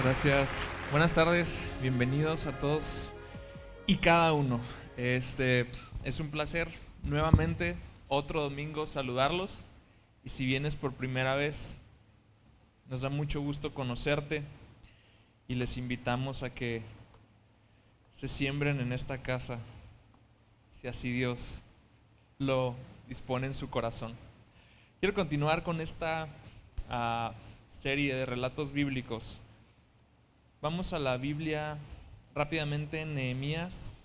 Gracias. Buenas tardes, bienvenidos a todos y cada uno. Es un placer nuevamente otro domingo saludarlos, y si vienes por primera vez, nos da mucho gusto conocerte y les invitamos a que se siembren en esta casa, si así Dios lo dispone en su corazón. Quiero continuar con esta serie de relatos bíblicos. Vamos a la Biblia rápidamente en Nehemías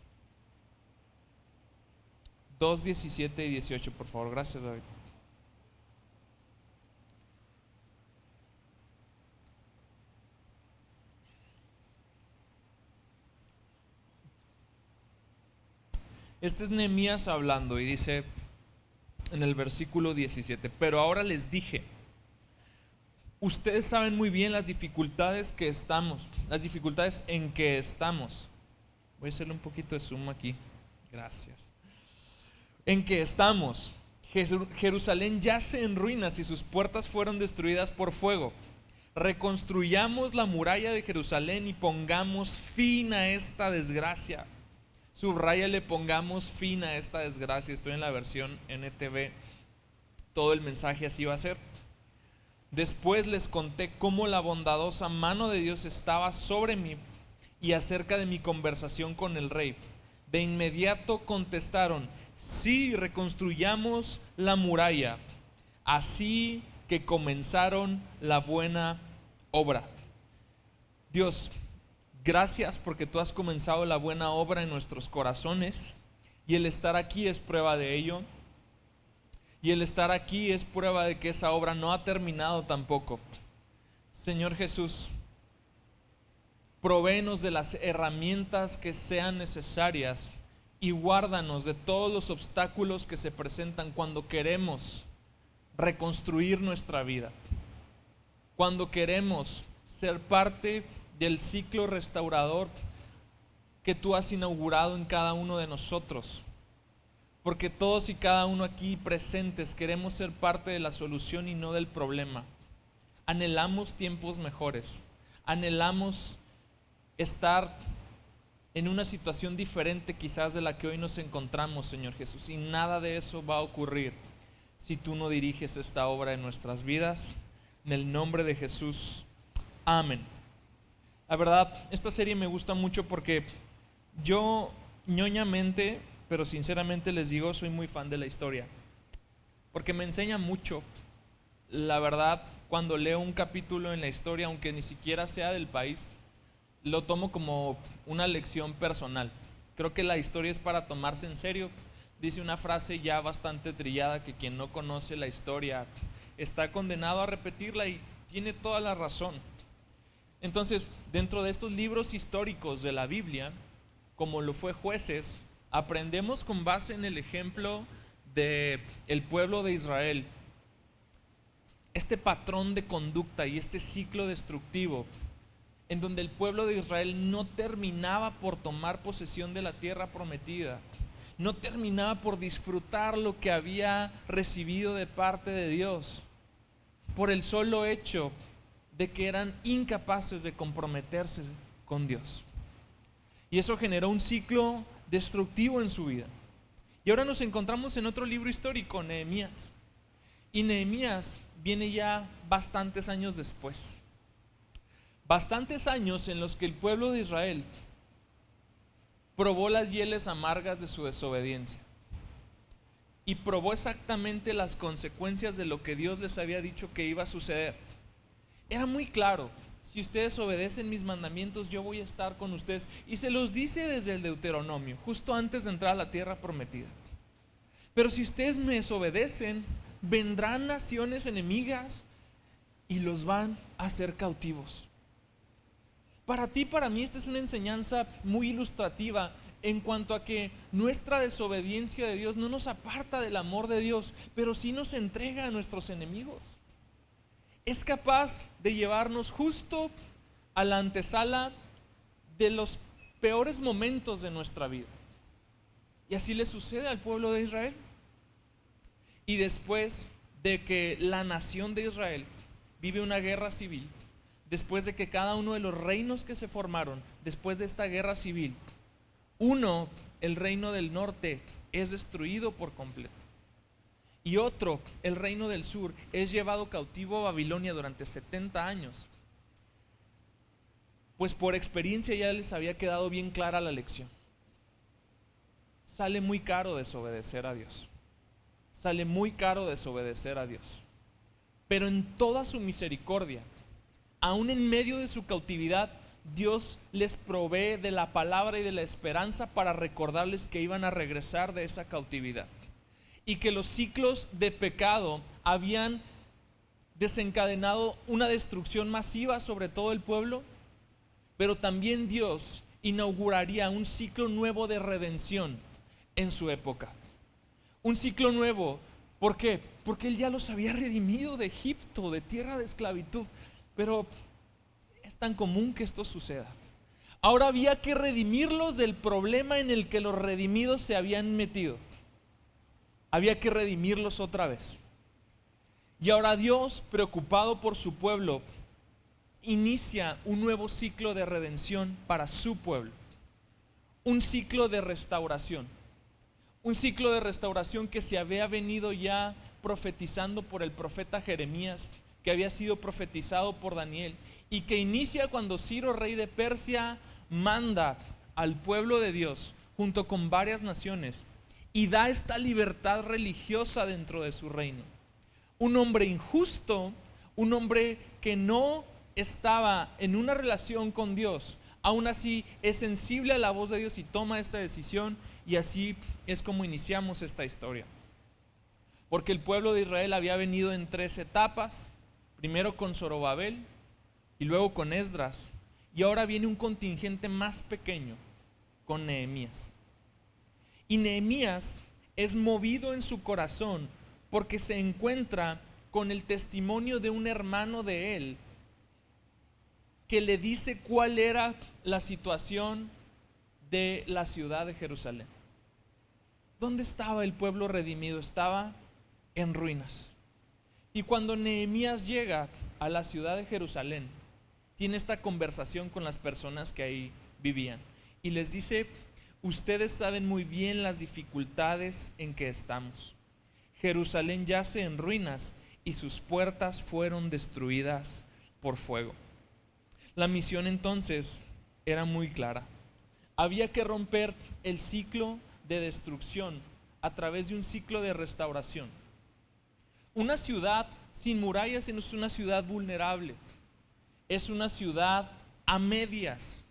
2, 17 y 18, por favor. Gracias, David. Este es Nehemías hablando y dice en el versículo 17: pero ahora les dije, ustedes saben muy bien las dificultades en que estamos. Voy a hacerle un poquito de zoom aquí. Gracias. En que estamos. Jerusalén yace en ruinas y sus puertas fueron destruidas por fuego. Reconstruyamos la muralla de Jerusalén y pongamos fin a esta desgracia. Subráyale, pongamos fin a esta desgracia. Estoy en la versión NTV. Todo el mensaje así va a ser. Después les conté cómo la bondadosa mano de Dios estaba sobre mí y acerca de mi conversación con el rey. De inmediato contestaron: sí, reconstruyamos la muralla. Así que comenzaron la buena obra. Dios, gracias porque tú has comenzado la buena obra en nuestros corazones, y el estar aquí es prueba de ello. Y el estar aquí es prueba de que esa obra no ha terminado tampoco. Señor Jesús, provéenos de las herramientas que sean necesarias y guárdanos de todos los obstáculos que se presentan cuando queremos reconstruir nuestra vida, cuando queremos ser parte del ciclo restaurador que tú has inaugurado en cada uno de nosotros. Porque todos y cada uno aquí presentes queremos ser parte de la solución y no del problema. Anhelamos tiempos mejores. Anhelamos estar en una situación diferente quizás de la que hoy nos encontramos, Señor Jesús. Y nada de eso va a ocurrir si tú no diriges esta obra en nuestras vidas. En el nombre de Jesús. Amén. La verdad, esta serie me gusta mucho porque yo ñoñamente, pero sinceramente les digo, soy muy fan de la historia, porque me enseña mucho. La verdad, cuando leo un capítulo en la historia, aunque ni siquiera sea del país, lo tomo como una lección personal. Creo que la historia es para tomarse en serio. Dice una frase ya bastante trillada, que quien no conoce la historia está condenado a repetirla, y tiene toda la razón. Entonces, dentro de estos libros históricos de la Biblia, como lo fue Jueces, aprendemos con base en el ejemplo del pueblo de Israel este patrón de conducta y este ciclo destructivo, en donde el pueblo de Israel no terminaba por tomar posesión de la tierra prometida, no terminaba por disfrutar lo que había recibido de parte de Dios, por el solo hecho de que eran incapaces de comprometerse con Dios. Y eso generó un ciclo destructivo en su vida. Y ahora nos encontramos en otro libro histórico, Nehemías. Y Nehemías viene ya bastantes años después. Bastantes años en los que el pueblo de Israel probó las hieles amargas de su desobediencia. Y probó exactamente las consecuencias de lo que Dios les había dicho que iba a suceder. Era muy claro: si ustedes obedecen mis mandamientos, yo voy a estar con ustedes. Y se los dice desde el Deuteronomio, justo antes de entrar a la tierra prometida. Pero si ustedes me desobedecen, vendrán naciones enemigas y los van a hacer cautivos. Para ti, para mí, esta es una enseñanza muy ilustrativa en cuanto a que nuestra desobediencia de Dios no nos aparta del amor de Dios, pero sí nos entrega a nuestros enemigos. Es capaz de llevarnos justo a la antesala de los peores momentos de nuestra vida. Y así le sucede al pueblo de Israel. Y después de que la nación de Israel vive una guerra civil, después de que cada uno de los reinos que se formaron después de esta guerra civil, uno, el reino del norte, es destruido por completo. Y otro, el reino del sur, es llevado cautivo a Babilonia durante 70 años. Pues por experiencia ya les había quedado bien clara la lección. Sale muy caro desobedecer a Dios. Sale muy caro desobedecer a Dios. Pero en toda su misericordia, aún en medio de su cautividad, Dios les provee de la palabra y de la esperanza para recordarles que iban a regresar de esa cautividad. Y que los ciclos de pecado habían desencadenado una destrucción masiva sobre todo el pueblo, pero también Dios inauguraría un ciclo nuevo de redención en su época. Un ciclo nuevo, ¿por qué? Porque Él ya los había redimido de Egipto, de tierra de esclavitud, pero es tan común que esto suceda. Ahora había que redimirlos del problema en el que los redimidos se habían metido. Había que redimirlos otra vez. Y ahora Dios, preocupado por su pueblo, inicia un nuevo ciclo de redención para su pueblo. Un ciclo de restauración. Un ciclo de restauración que se había venido ya profetizando por el profeta Jeremías, que había sido profetizado por Daniel, y que inicia cuando Ciro, rey de Persia, manda al pueblo de Dios junto con varias naciones y da esta libertad religiosa dentro de su reino. Un hombre injusto, un hombre que no estaba en una relación con Dios, aún así es sensible a la voz de Dios y toma esta decisión, y así es como iniciamos esta historia. Porque el pueblo de Israel había venido en 3 etapas, primero con Zorobabel y luego con Esdras, y ahora viene un contingente más pequeño con Nehemías. Y Nehemías es movido en su corazón porque se encuentra con el testimonio de un hermano de él que le dice cuál era la situación de la ciudad de Jerusalén. ¿Dónde estaba el pueblo redimido? Estaba en ruinas. Y cuando Nehemías llega a la ciudad de Jerusalén, tiene esta conversación con las personas que ahí vivían y les dice: ustedes saben muy bien las dificultades en que estamos. Jerusalén yace en ruinas y sus puertas fueron destruidas por fuego. La misión entonces era muy clara. Había que romper el ciclo de destrucción a través de un ciclo de restauración. Una ciudad sin murallas es una ciudad vulnerable. Es una ciudad a medias.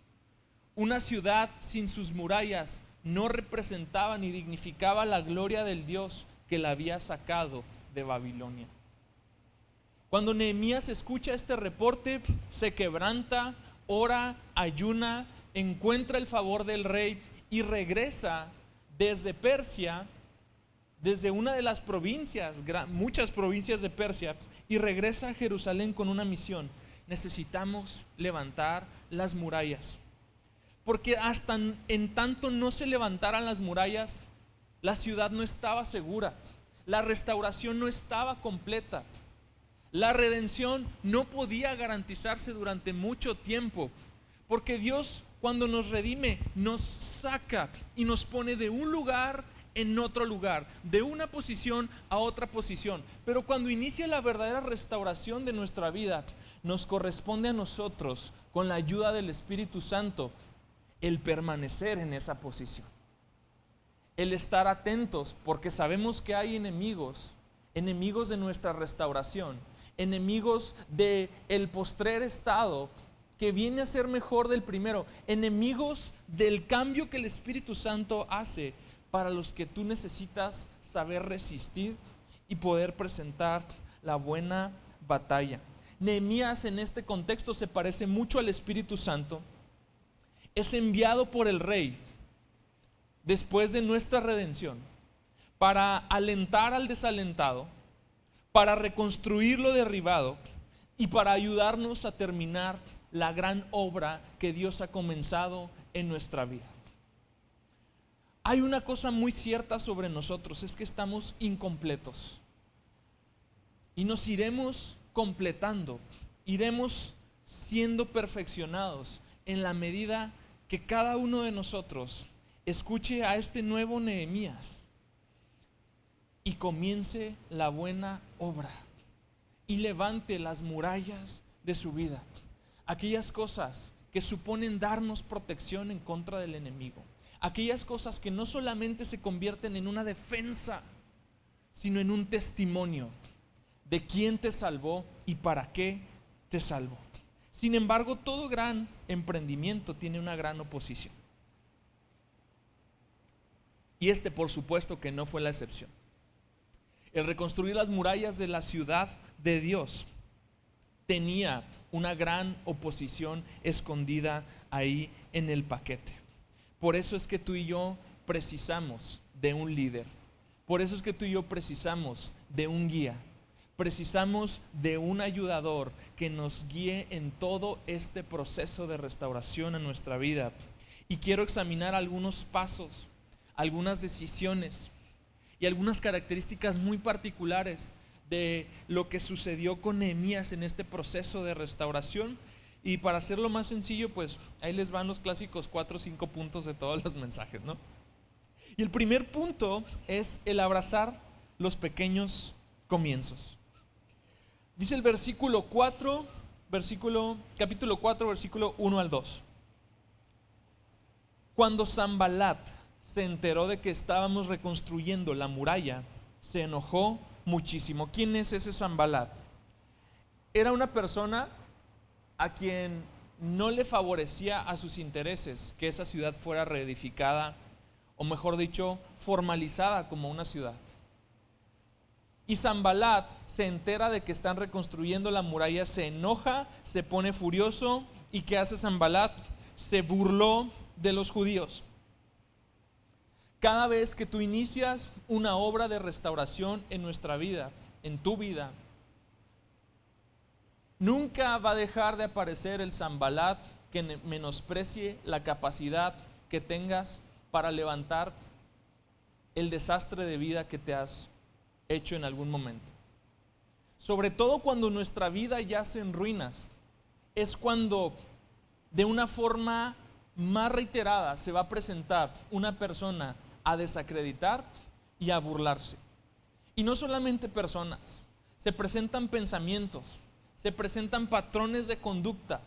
Una ciudad sin sus murallas no representaba ni dignificaba la gloria del Dios que la había sacado de Babilonia. Cuando Nehemías escucha este reporte, se quebranta, ora, ayuna, encuentra el favor del rey y regresa desde Persia, desde una de las provincias, muchas provincias de Persia, y regresa a Jerusalén con una misión. Necesitamos levantar las murallas, porque hasta en tanto no se levantaran las murallas, la ciudad no estaba segura, la restauración no estaba completa, la redención no podía garantizarse durante mucho tiempo, porque Dios, cuando nos redime, nos saca y nos pone de un lugar en otro lugar, de una posición a otra posición. Pero cuando inicia la verdadera restauración de nuestra vida, nos corresponde a nosotros, con la ayuda del Espíritu Santo, el permanecer en esa posición, el estar atentos, porque sabemos que hay enemigos de nuestra restauración, enemigos del postrer estado que viene a ser mejor del primero, enemigos del cambio que el Espíritu Santo hace, para los que tú necesitas saber resistir y poder presentar la buena batalla. Nehemías en este contexto se parece mucho al Espíritu Santo. Es enviado por el rey después de nuestra redención para alentar al desalentado, para reconstruir lo derribado y para ayudarnos a terminar la gran obra que Dios ha comenzado en nuestra vida. Hay una cosa muy cierta sobre nosotros, es que estamos incompletos y nos iremos completando, iremos siendo perfeccionados en la medida que cada uno de nosotros escuche a este nuevo Nehemías y comience la buena obra y levante las murallas de su vida, aquellas cosas que suponen darnos protección en contra del enemigo, aquellas cosas que no solamente se convierten en una defensa, sino en un testimonio de quién te salvó y para qué te salvó. Sin embargo, todo gran emprendimiento tiene una gran oposición. Y este, por supuesto, que no fue la excepción. El reconstruir las murallas de la ciudad de Dios tenía una gran oposición escondida ahí en el paquete. Por eso es que tú y yo precisamos de un líder. Por eso es que tú y yo precisamos de un guía. Precisamos de un ayudador que nos guíe en todo este proceso de restauración en nuestra vida. Y quiero examinar algunos pasos, algunas decisiones y algunas características muy particulares de lo que sucedió con Nehemías en este proceso de restauración. Y para hacerlo más sencillo, pues ahí les van los clásicos 4 o 5 puntos de todos los mensajes, ¿no? Y el primer punto es el abrazar los pequeños comienzos. Dice el capítulo 4, versículo 1 al 2. Cuando Sanbalat se enteró de que estábamos reconstruyendo la muralla, se enojó muchísimo. ¿Quién es ese Sanbalat? Era una persona a quien no le favorecía a sus intereses que esa ciudad fuera reedificada, o mejor dicho, formalizada como una ciudad. Y Sanbalat se entera de que están reconstruyendo la muralla, se enoja, se pone furioso. ¿Y qué hace Sanbalat? Se burló de los judíos. Cada vez que tú inicias una obra de restauración en nuestra vida, en tu vida, nunca va a dejar de aparecer el Sanbalat que menosprecie la capacidad que tengas para levantar el desastre de vida que te has hecho en algún momento. Sobre todo cuando nuestra vida yace en ruinas, es cuando de una forma más reiterada se va a presentar una persona a desacreditar y a burlarse. Y no solamente personas, se presentan pensamientos, se presentan patrones de conducta,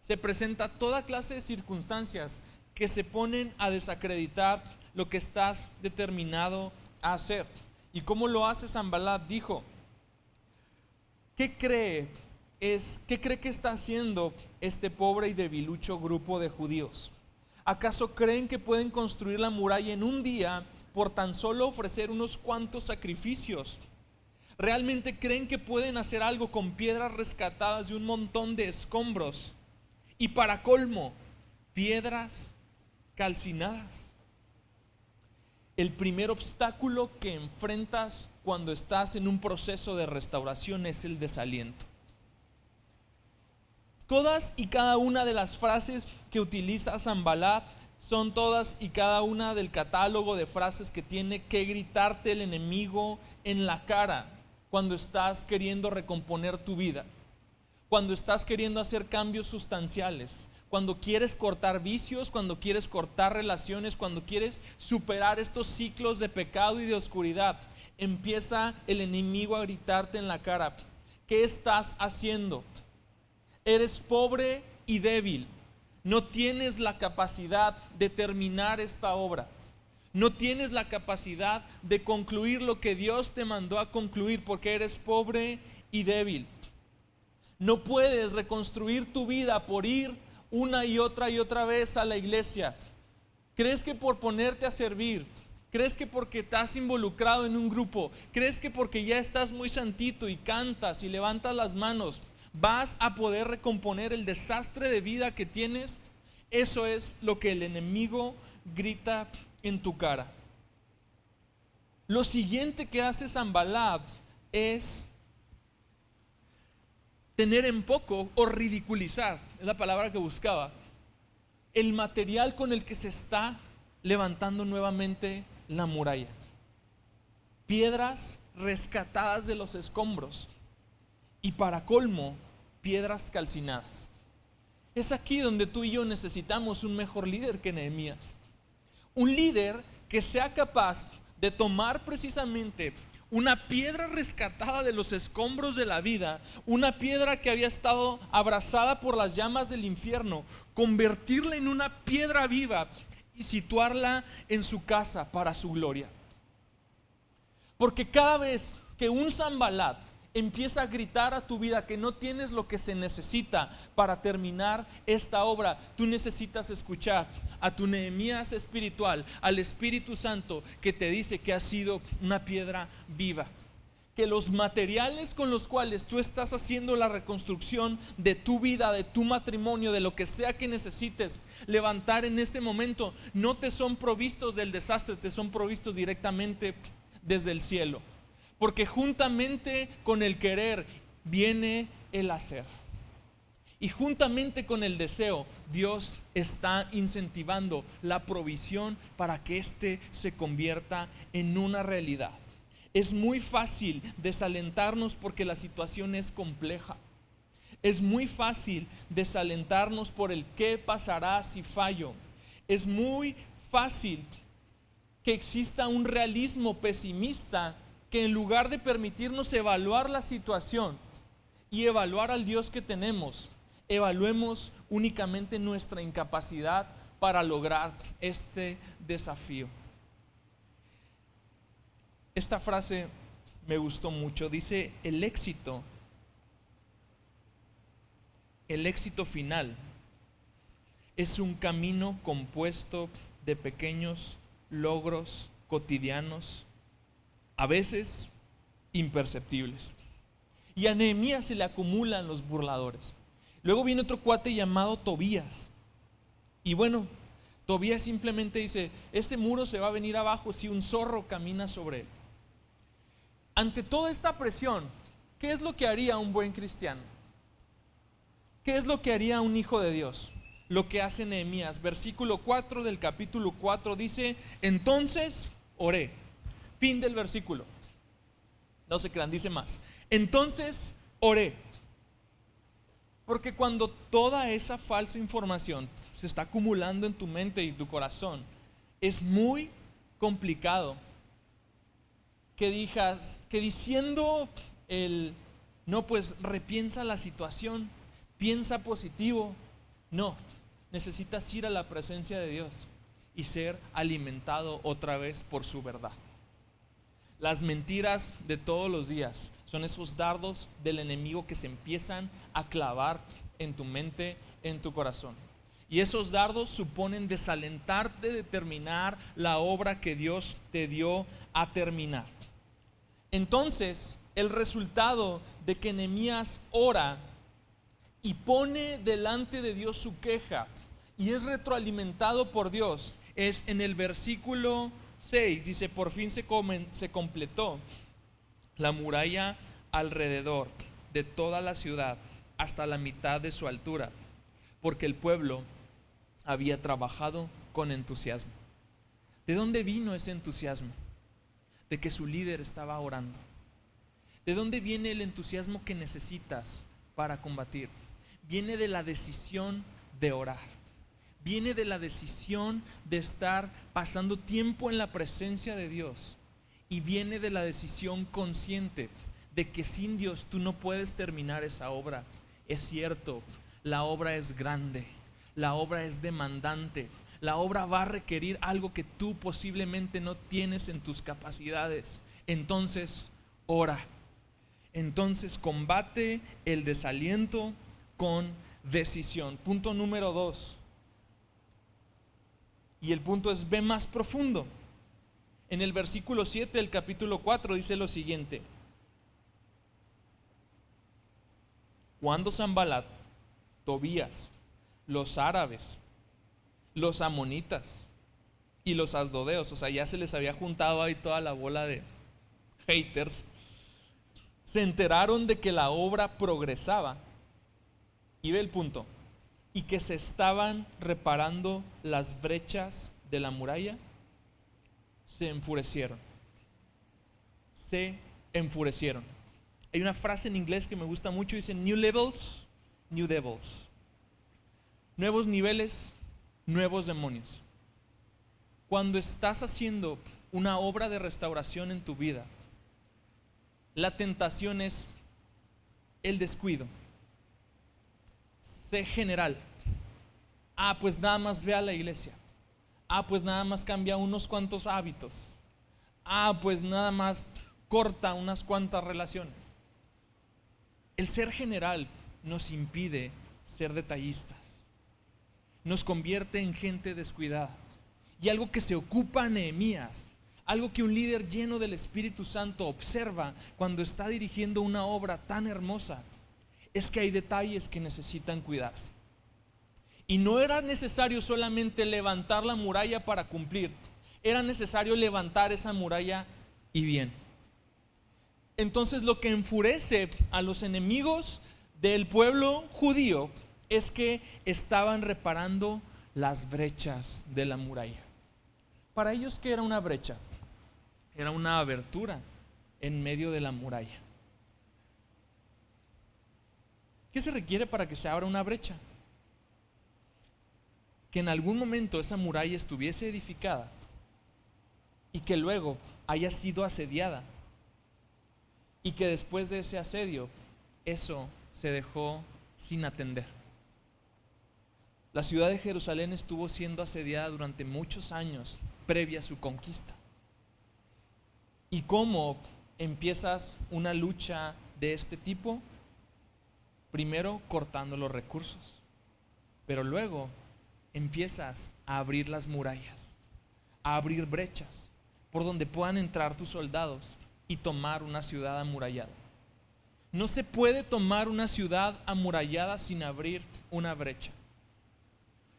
se presenta toda clase de circunstancias que se ponen a desacreditar lo que estás determinado a hacer. ¿Y cómo lo hace Sanbalat? Dijo, ¿qué cree que está haciendo este pobre y debilucho grupo de judíos? ¿Acaso creen que pueden construir la muralla en un día por tan solo ofrecer unos cuantos sacrificios? ¿Realmente creen que pueden hacer algo con piedras rescatadas de un montón de escombros? Y para colmo, piedras calcinadas. El primer obstáculo que enfrentas cuando estás en un proceso de restauración es el desaliento. Todas y cada una de las frases que utiliza Sanbalat son todas y cada una del catálogo de frases que tiene que gritarte el enemigo en la cara cuando estás queriendo recomponer tu vida, cuando estás queriendo hacer cambios sustanciales, cuando quieres cortar vicios, cuando quieres cortar relaciones, cuando quieres superar estos ciclos de pecado y de oscuridad. Empieza el enemigo a gritarte en la cara, ¿qué estás haciendo? Eres pobre y débil, no tienes la capacidad de terminar esta obra, no tienes la capacidad de concluir lo que Dios te mandó a concluir porque eres pobre y débil. No puedes reconstruir tu vida por ir una y otra vez a la iglesia. ¿Crees que por ponerte a servir? ¿Crees que porque estás involucrado en un grupo? ¿Crees que porque ya estás muy santito y cantas y levantas las manos vas a poder recomponer el desastre de vida que tienes? Eso es lo que el enemigo grita en tu cara. Lo siguiente que hace Sanbalat es tener en poco o ridiculizar, es la palabra que buscaba, el material con el que se está levantando nuevamente la muralla. Piedras rescatadas de los escombros y para colmo, piedras calcinadas. Es aquí donde tú y yo necesitamos un mejor líder que Nehemías. Un líder que sea capaz de tomar precisamente una piedra rescatada de los escombros de la vida, una piedra que había estado abrazada por las llamas del infierno, convertirla en una piedra viva y situarla en su casa para su gloria. Porque cada vez que un Sanbalat empieza a gritar a tu vida que no tienes lo que se necesita para terminar esta obra, tú necesitas escuchar a tu Nehemías espiritual, al Espíritu Santo, que te dice que has sido una piedra viva, que los materiales con los cuales tú estás haciendo la reconstrucción de tu vida, de tu matrimonio, de lo que sea que necesites levantar en este momento, no te son provistos del desastre, te son provistos directamente desde el cielo. Porque juntamente con el querer viene el hacer. Y juntamente con el deseo, Dios está incentivando la provisión para que éste se convierta en una realidad. Es muy fácil desalentarnos porque la situación es compleja. Es muy fácil desalentarnos por el qué pasará si fallo. Es muy fácil que exista un realismo pesimista que en lugar de permitirnos evaluar la situación y evaluar al Dios que tenemos, evaluemos únicamente nuestra incapacidad para lograr este desafío. Esta frase me gustó mucho. Dice: el éxito final es un camino compuesto de pequeños logros cotidianos, a veces imperceptibles. Y a Nehemías se le acumulan los burladores. Luego viene otro cuate llamado Tobías. Y bueno, Tobías simplemente dice: este muro se va a venir abajo si un zorro camina sobre él. Ante toda esta presión, ¿qué es lo que haría un buen cristiano? ¿Qué es lo que haría un hijo de Dios? Lo que hace Nehemías. Versículo 4 del capítulo 4 dice: entonces oré. Fin del versículo. No se crean, dice más. Entonces oré. Porque cuando toda esa falsa información se está acumulando en tu mente y tu corazón, es muy complicado que digas, que diciendo no, pues repiensa la situación, piensa positivo. No, necesitas ir a la presencia de Dios y ser alimentado otra vez por su verdad. Las mentiras de todos los días son esos dardos del enemigo que se empiezan a clavar en tu mente, en tu corazón. Y esos dardos suponen desalentarte de terminar la obra que Dios te dio a terminar. Entonces, el resultado de que Nehemías ora y pone delante de Dios su queja y es retroalimentado por Dios es en el versículo 6. Dice: por fin se completó la muralla alrededor de toda la ciudad hasta la mitad de su altura, porque el pueblo había trabajado con entusiasmo. ¿De dónde vino ese entusiasmo? De que su líder estaba orando. ¿De dónde viene el entusiasmo que necesitas para combatir? Viene de la decisión de orar. Viene de la decisión de estar pasando tiempo en la presencia de Dios. Y viene de la decisión consciente de que sin Dios tú no puedes terminar esa obra. Es cierto, la obra es grande, la obra es demandante, la obra va a requerir algo que tú posiblemente no tienes en tus capacidades. Entonces, ora. Entonces, combate el desaliento con decisión. Punto número 2. Y el punto es: ve más profundo. En el versículo 7 del capítulo 4 dice lo siguiente: cuando Sanbalat, Tobías, los árabes, los amonitas y los asdodeos, o sea, ya se les había juntado ahí toda la bola de haters, se enteraron de que la obra progresaba, y ve el punto, y que se estaban reparando las brechas de la muralla, se enfurecieron. Se enfurecieron. Hay una frase en inglés que me gusta mucho, dice: new levels, new devils. nuevos niveles, nuevos demonios. Cuando estás haciendo una obra de restauración en tu vida, la tentación es el descuido. Sé general. Pues nada más ve a la iglesia. Pues nada más cambia unos cuantos hábitos. Pues nada más corta unas cuantas relaciones. El ser general nos impide ser detallistas. Nos convierte en gente descuidada. Y algo que se ocupa Nehemías, algo que un líder lleno del Espíritu Santo observa cuando está dirigiendo una obra tan hermosa, es que hay detalles que necesitan cuidarse. Y no era necesario solamente levantar la muralla para cumplir, era necesario levantar esa muralla y bien. Entonces lo que enfurece a los enemigos del pueblo judío es que estaban reparando las brechas de la muralla. Para ellos, ¿qué era una brecha? Era una abertura en medio de la muralla. ¿Qué se requiere para que se abra una brecha? Que en algún momento esa muralla estuviese edificada y que luego haya sido asediada, y que después de ese asedio eso se dejó sin atender. La ciudad de Jerusalén estuvo siendo asediada durante muchos años previa a su conquista. ¿Y cómo empiezas una lucha de este tipo? Primero cortando los recursos, pero luego empiezas a abrir las murallas, a abrir brechas por donde puedan entrar tus soldados y tomar una ciudad amurallada. No se puede tomar una ciudad amurallada sin abrir una brecha.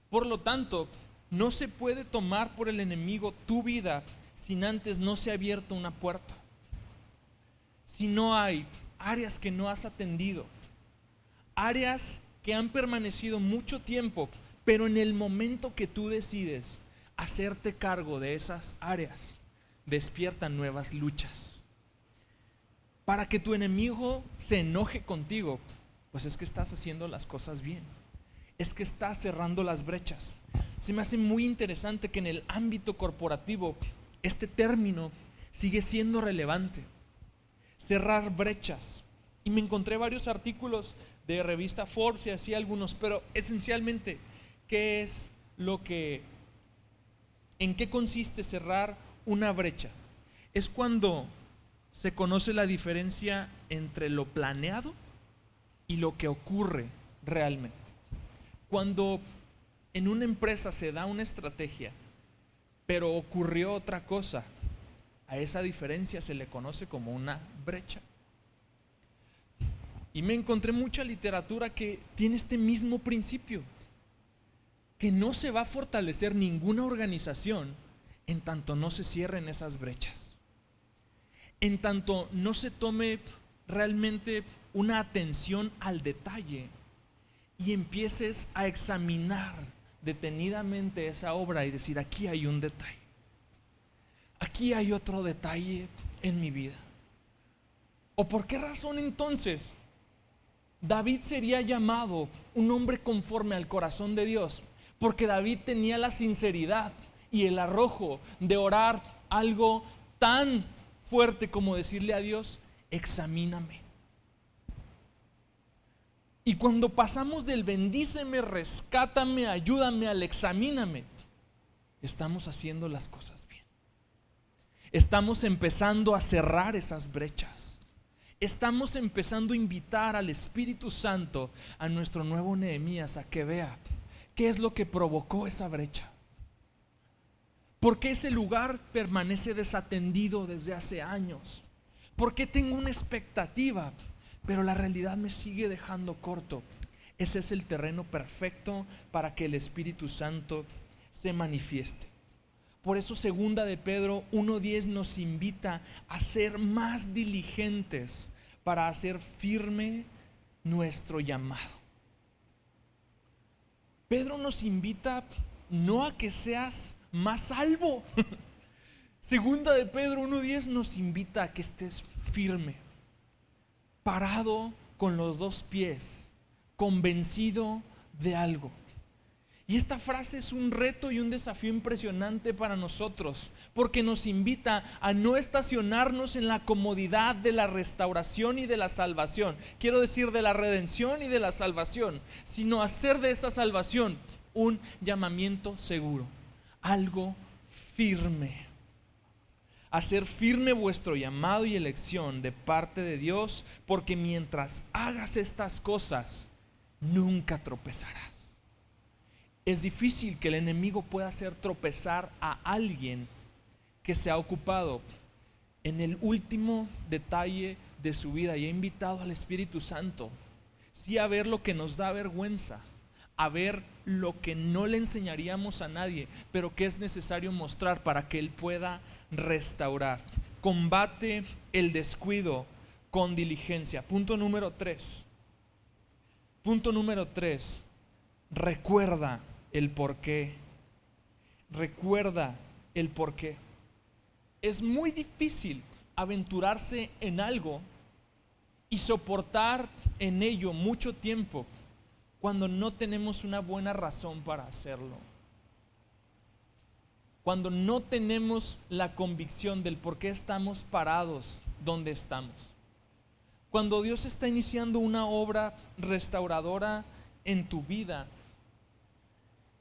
Por lo tanto, no se puede tomar por el enemigo tu vida sin antes no se ha abierto una puerta. Si no hay áreas que no has atendido, áreas que han permanecido mucho tiempo, pero en el momento que tú decides hacerte cargo de esas áreas, despiertan nuevas luchas. Para que tu enemigo se enoje contigo, pues es que estás haciendo las cosas bien, es que estás cerrando las brechas. Se me hace muy interesante que en el ámbito corporativo este término sigue siendo relevante: cerrar brechas. Y me encontré varios artículos de revista Forbes y así algunos, pero esencialmente, ¿en qué consiste cerrar una brecha? Es cuando se conoce la diferencia entre lo planeado y lo que ocurre realmente. Cuando en una empresa se da una estrategia, pero ocurrió otra cosa, a esa diferencia se le conoce como una brecha. Y me encontré mucha literatura que tiene este mismo principio, que no se va a fortalecer ninguna organización en tanto no se cierren esas brechas, en tanto no se tome realmente una atención al detalle y empieces a examinar detenidamente esa obra y decir: aquí hay un detalle, aquí hay otro detalle en mi vida. ¿O por qué razón entonces David sería llamado un hombre conforme al corazón de Dios? Porque David tenía la sinceridad y el arrojo de orar algo tan fuerte como decirle a Dios: examíname. Y cuando pasamos del bendíceme, rescátame, ayúdame al examíname, estamos haciendo las cosas bien. Estamos empezando a cerrar esas brechas. Estamos empezando a invitar al Espíritu Santo, a nuestro nuevo Nehemías, a que vea qué es lo que provocó esa brecha. ¿Por qué ese lugar permanece desatendido desde hace años? ¿Por qué tengo una expectativa, pero la realidad me sigue dejando corto? Ese es el terreno perfecto para que el Espíritu Santo se manifieste. Por eso segunda de Pedro 1:10 nos invita a ser más diligentes para hacer firme nuestro llamado. Pedro nos invita no a que seas más salvo. Segunda de Pedro 1:10 nos invita a que estés firme, parado con los dos pies, convencido de algo. Y esta frase es un reto y un desafío impresionante para nosotros, porque nos invita a no estacionarnos en la comodidad de la restauración y de la salvación. Quiero decir, de la redención y de la salvación, sino hacer de esa salvación un llamamiento seguro, algo firme. Hacer firme vuestro llamado y elección de parte de Dios, porque mientras hagas estas cosas, nunca tropezarás. Es difícil que el enemigo pueda hacer tropezar a alguien que se ha ocupado en el último detalle de su vida y ha invitado al Espíritu Santo, sí, a ver lo que nos da vergüenza, a ver lo que no le enseñaríamos a nadie, pero que es necesario mostrar para que Él pueda restaurar. Combate el descuido con diligencia. Punto número 3. Recuerda el porqué. Recuerda el porqué. Es muy difícil aventurarse en algo y soportar en ello mucho tiempo cuando no tenemos una buena razón para hacerlo. Cuando no tenemos la convicción del por qué estamos parados donde estamos. Cuando Dios está iniciando una obra restauradora en tu vida,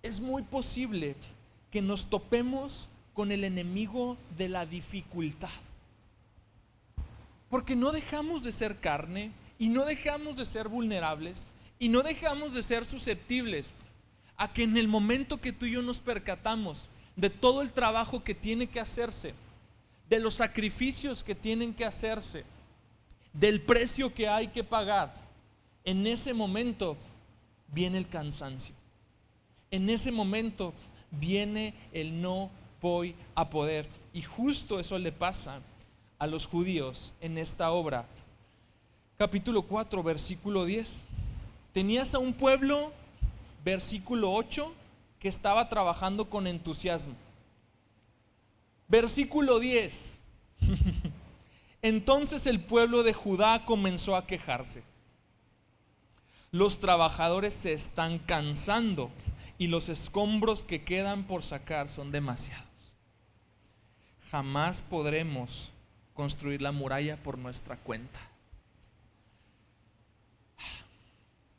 es muy posible que nos topemos con el enemigo de la dificultad. Porque no dejamos de ser carne y no dejamos de ser vulnerables y no dejamos de ser susceptibles a que en el momento que tú y yo nos percatamos de todo el trabajo que tiene que hacerse, de los sacrificios que tienen que hacerse, del precio que hay que pagar, en ese momento viene el cansancio. En ese momento viene el no voy a poder. Y justo eso le pasa a los judíos en esta obra. Capítulo 4, versículo 10. Tenías a un pueblo, versículo 8, que estaba trabajando con entusiasmo. Versículo 10. Entonces el pueblo de Judá comenzó a quejarse. Los trabajadores se están cansando y los escombros que quedan por sacar son demasiados. Jamás podremos construir la muralla por nuestra cuenta.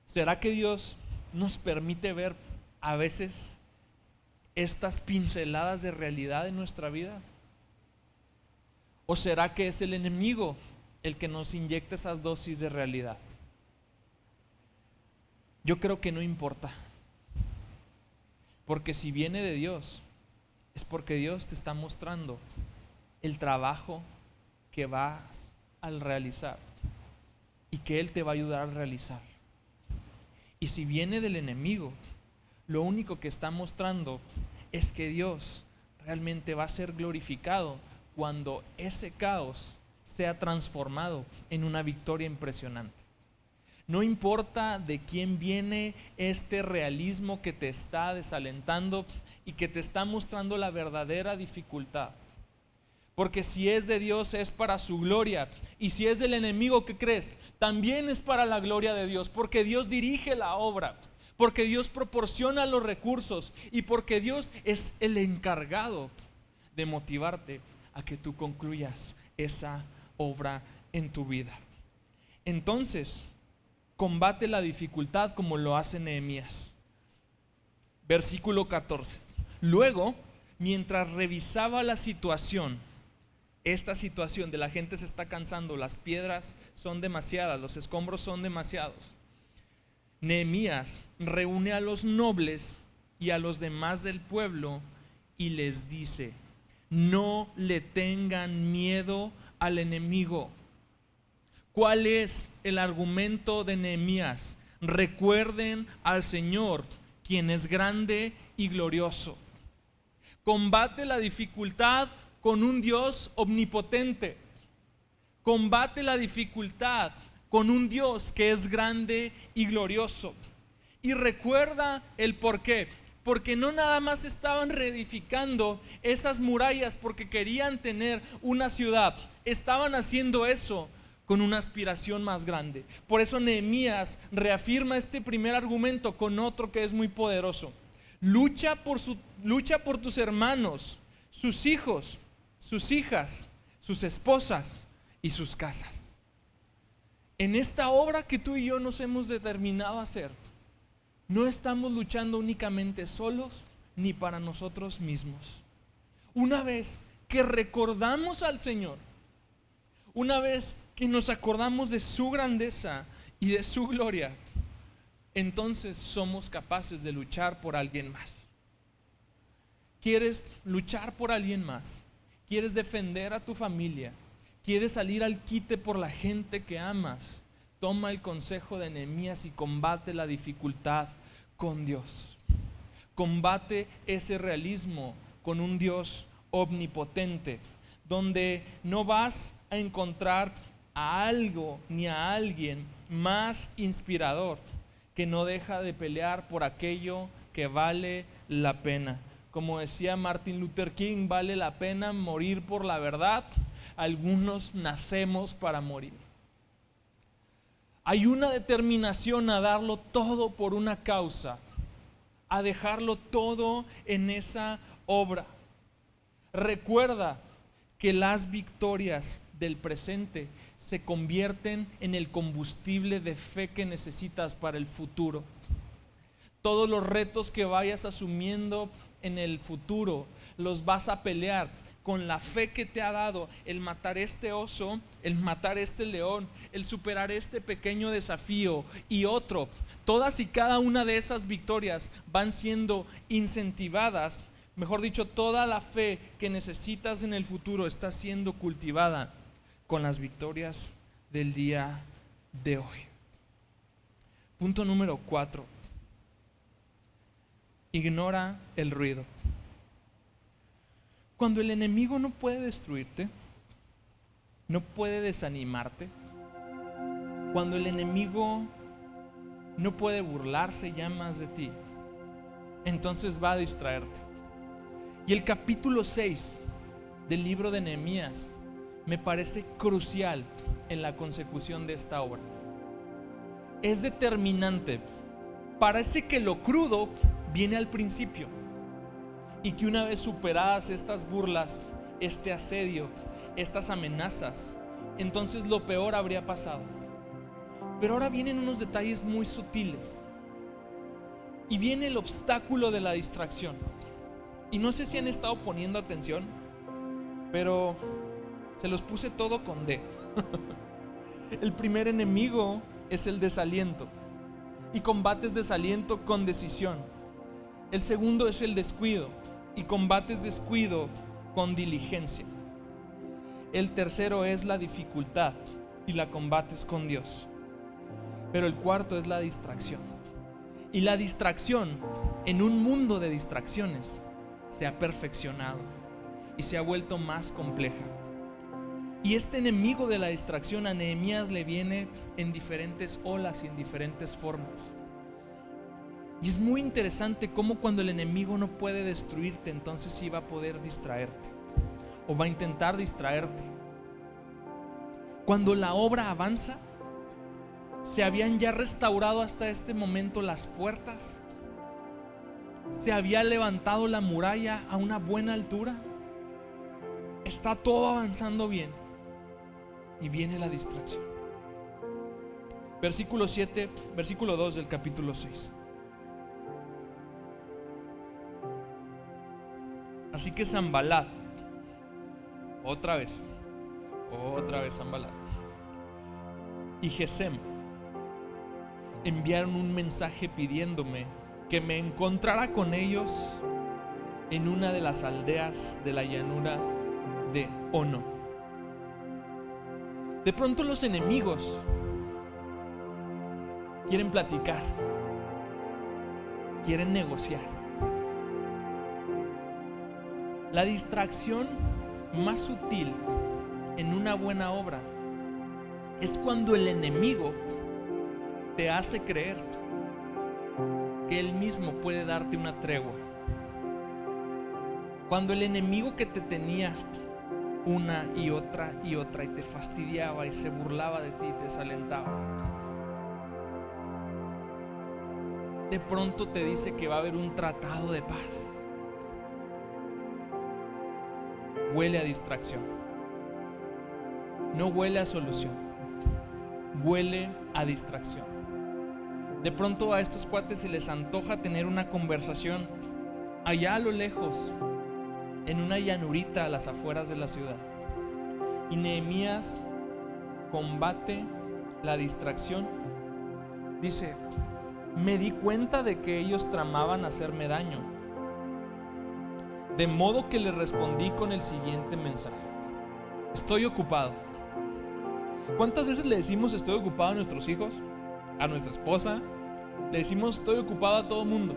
¿Será que Dios nos permite ver a veces estas pinceladas de realidad en nuestra vida? ¿O será que es el enemigo el que nos inyecta esas dosis de realidad? Yo creo que no importa. Porque si viene de Dios, es porque Dios te está mostrando el trabajo que vas a realizar y que Él te va a ayudar a realizar. Y si viene del enemigo, lo único que está mostrando es que Dios realmente va a ser glorificado cuando ese caos sea transformado en una victoria impresionante. No importa de quién viene este realismo que te está desalentando y que te está mostrando la verdadera dificultad. Porque si es de Dios es para su gloria. Y si es del enemigo, ¿qué crees? También es para la gloria de Dios. Porque Dios dirige la obra. Porque Dios proporciona los recursos. Y porque Dios es el encargado de motivarte a que tú concluyas esa obra en tu vida. Entonces, combate la dificultad como lo hace Nehemías. Versículo 14. Luego, mientras revisaba la situación, esta situación de la gente se está cansando, las piedras son demasiadas, los escombros son demasiados, Nehemías reúne a los nobles y a los demás del pueblo y les dice: no le tengan miedo al enemigo. ¿Cuál es el argumento de Nehemías? Recuerden al Señor, quien es grande y glorioso. Combate la dificultad con un Dios omnipotente. Combate la dificultad con un Dios que es grande y glorioso. Y recuerda el por qué. Porque no nada más estaban reedificando esas murallas porque querían tener una ciudad. Estaban haciendo eso con una aspiración más grande. Por eso Nehemías reafirma este primer argumento con otro que es muy poderoso. Lucha por tus hermanos, sus hijos, sus hijas, sus esposas y sus casas. En esta obra que tú y yo nos hemos determinado a hacer, no estamos luchando únicamente solos ni para nosotros mismos. Una vez que recordamos al Señor, una vez que nos acordamos de su grandeza y de su gloria, entonces somos capaces de luchar por alguien más. ¿Quieres luchar por alguien más? ¿Quieres defender a tu familia? ¿Quieres salir al quite por la gente que amas? Toma el consejo de Nehemías y combate la dificultad con Dios. Combate ese realismo con un Dios omnipotente, donde no vas a encontrar a algo ni a alguien más inspirador que no deja de pelear por aquello que vale la pena. Como decía Martin Luther King, vale la pena morir por la verdad. Algunos nacemos para morir. Hay una determinación a darlo todo por una causa, a dejarlo todo en esa obra. Recuerda que las victorias del presente se convierten en el combustible de fe que necesitas para el futuro. Todos los retos que vayas asumiendo en el futuro los vas a pelear con la fe que te ha dado el matar este oso, el matar este león, el superar este pequeño desafío y otro. Todas y cada una de esas victorias van siendo incentivadas. Mejor dicho, toda la fe que necesitas en el futuro está siendo cultivada con las victorias del día de hoy. Punto número 4. Ignora el ruido. Cuando el enemigo no puede destruirte, no puede desanimarte, cuando el enemigo no puede burlarse ya más de ti, entonces va a distraerte. Y el capítulo 6 del libro de Nehemías me parece crucial en la consecución de esta obra. Es determinante. Parece que lo crudo viene al principio y que una vez superadas estas burlas, este asedio, estas amenazas, entonces lo peor habría pasado. Pero ahora vienen unos detalles muy sutiles y viene el obstáculo de la distracción. Y no sé si han estado poniendo atención, pero se los puse todo con D. El primer enemigo es el desaliento, y combates desaliento con decisión. El segundo es el descuido, y combates descuido con diligencia. El tercero es la dificultad, y la combates con Dios. Pero el cuarto es la distracción. Y la distracción, en un mundo de distracciones, se ha perfeccionado y se ha vuelto más compleja. Y este enemigo de la distracción a Nehemías le viene en diferentes olas y en diferentes formas. Y es muy interesante cómo cuando el enemigo no puede destruirte, entonces sí va a poder distraerte o va a intentar distraerte. Cuando la obra avanza, se habían ya restaurado hasta este momento las puertas, se había levantado la muralla a una buena altura, está todo avanzando bien y viene la distracción. Versículo 7, versículo 2 del capítulo 6. Así que Sanbalat, otra vez Sanbalat y Gesem enviaron un mensaje pidiéndome que me encontrara con ellos en una de las aldeas de la llanura de Ono. De pronto los enemigos quieren platicar, quieren negociar. La distracción más sutil en una buena obra es cuando el enemigo te hace creer que él mismo puede darte una tregua. Cuando el enemigo que te tenía una y otra y te fastidiaba y se burlaba de ti y te desalentaba, de pronto te dice que va a haber un tratado de paz. Huele a distracción. No huele a solución, huele a distracción. De pronto a estos cuates se les antoja tener una conversación allá a lo lejos, en una llanurita a las afueras de la ciudad. Y Nehemías combate la distracción. Dice: me di cuenta de que ellos tramaban hacerme daño, de modo que les respondí con el siguiente mensaje: estoy ocupado. ¿Cuántas veces le decimos estoy ocupado a nuestros hijos, a nuestra esposa? Le decimos estoy ocupado a todo mundo.